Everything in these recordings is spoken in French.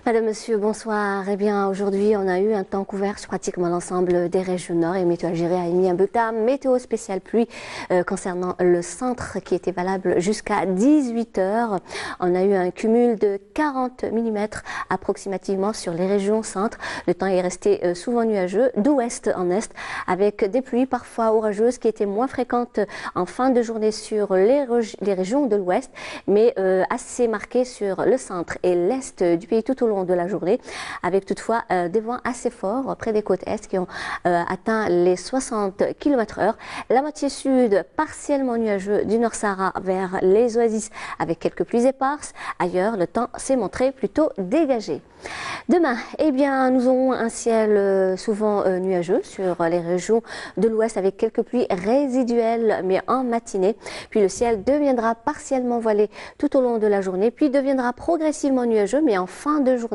Madame, Monsieur, bonsoir. Eh bien, aujourd'hui, on a eu un temps couvert sur pratiquement l'ensemble des régions nord et Météo Algérie a émis un bulletin météo spécial pluie concernant le centre qui était valable jusqu'à 18 heures. On a eu un cumul de 40 mm approximativement sur les régions centre. Le temps est resté souvent nuageux d'ouest en est avec des pluies parfois orageuses qui étaient moins fréquentes en fin de journée sur les régions de l'ouest, mais assez marquées sur le centre et l'est du pays tout au long de la journée, avec toutefois des vents assez forts près des côtes est qui ont atteint les 60 km/h. La moitié sud partiellement nuageux du Nord Sahara vers les oasis avec quelques pluies éparses. Ailleurs, le temps s'est montré plutôt dégagé. Demain, eh bien, nous aurons un ciel souvent nuageux sur les régions de l'ouest avec quelques pluies résiduelles mais en matinée. Puis le ciel deviendra partiellement voilé tout au long de la journée, puis deviendra progressivement nuageux mais en fin de journée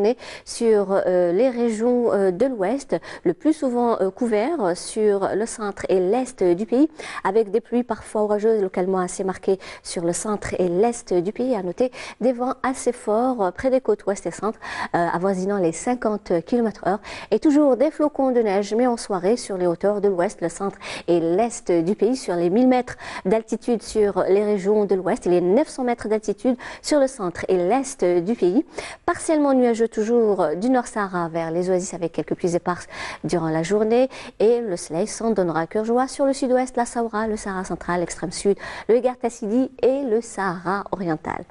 sur les régions de l'ouest, le plus souvent couvert sur le centre et l'est du pays avec des pluies parfois orageuses localement assez marquées sur le centre et l'est du pays. À noter des vents assez forts près des côtes ouest et centre avoisinant les 50 km/h et toujours des flocons de neige mais en soirée sur les hauteurs de l'ouest, le centre et l'est du pays sur les 1000 mètres d'altitude sur les régions de l'ouest et les 900 mètres d'altitude sur le centre et l'est du pays. Partiellement nuageux toujours du Nord Sahara vers les oasis avec quelques pluies éparses durant la journée et le soleil s'en donnera à cœur joie sur le sud-ouest, la Saoura, le Sahara central, l'extrême sud, le Egart Tassili et le Sahara oriental.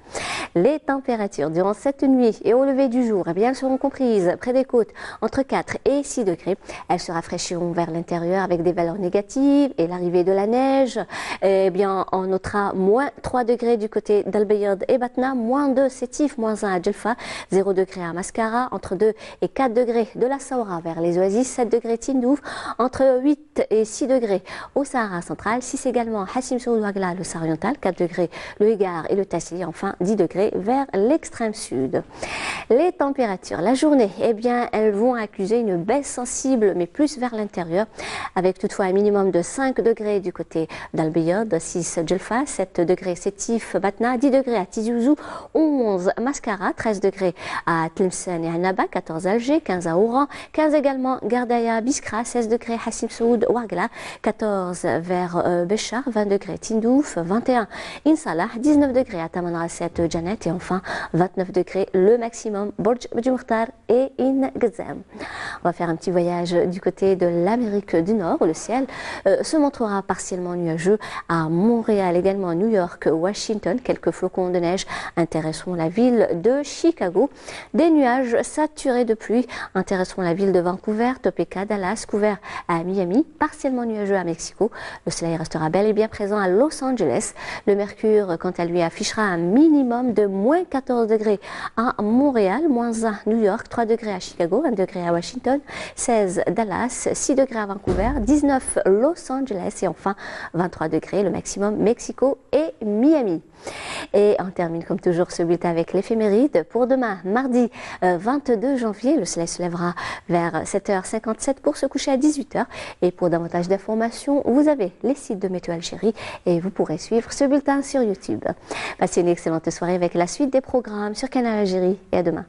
Les températures durant cette nuit et au lever du jour, eh bien, elles seront comprises près des côtes entre 4 et 6 degrés. Elles se rafraîchiront vers l'intérieur avec des valeurs négatives et l'arrivée de la neige. Eh bien, on notera moins 3 degrés du côté d'Al-Bayad et Batna, moins 2 Sétif, moins 1 à Djelfa, 0 degrés à Mascara, entre 2 et 4 degrés de la Saoura vers les oasis, 7 degrés Tindouf, entre 8 et 6 degrés au Sahara central, 6 également Hassim Soud Ouagla, le Sahara oriental, 4 degrés le Egart et le Tassili, enfin 10 degrés vers l'extrême sud. Les températures, la journée, eh bien, elles vont accuser une baisse sensible, mais plus vers l'intérieur, avec toutefois un minimum de 5 degrés du côté d'Al-Bayad, 6 Djelfa, 7 degrés Sétif, Batna, 10 degrés à Tizi Ouzou, 11 Mascara, 13 degrés à Tlemcen et Annaba, 14 Alger, 15 à Oran, 15 également Gardaya, Biskra, 16 degrés Hassim Soud, Ouagla, 14 vers Béchar, 20 degrés Tindouf, 21 Insalah, 19 degrés à Tamanrasset, Janet et enfin 29 degrés le maximum Borj Bdjoukhtar et In Gazem. On va faire un petit voyage du côté de l'Amérique du Nord où le ciel se montrera partiellement nuageux à Montréal, également New York, Washington. Quelques flocons de neige intéresseront la ville de Chicago. Des nuages saturés de pluie intéresseront la ville de Vancouver, Topeka, Dallas, couvert à Miami, partiellement nuageux à Mexico. Le soleil restera bel et bien présent à Los Angeles. Le mercure, quant à lui, affichera un minimum de moins 14 degrés à Montréal, moins 1 New York, 3 degrés à Chicago, 1 degré à Washington, 16 Dallas, 6 degrés à Vancouver, 19 Los Angeles et enfin 23 degrés le maximum Mexico et Miami. Et on termine comme toujours ce bulletin avec l'éphéméride. Pour demain, mardi 22 janvier, le soleil se lèvera vers 7h57 pour se coucher à 18h. Et pour davantage d'informations, vous avez les sites de Météo Algérie et vous pourrez suivre ce bulletin sur YouTube. Passez une excellente soirée avec la suite des programmes sur Canal Algérie et à demain.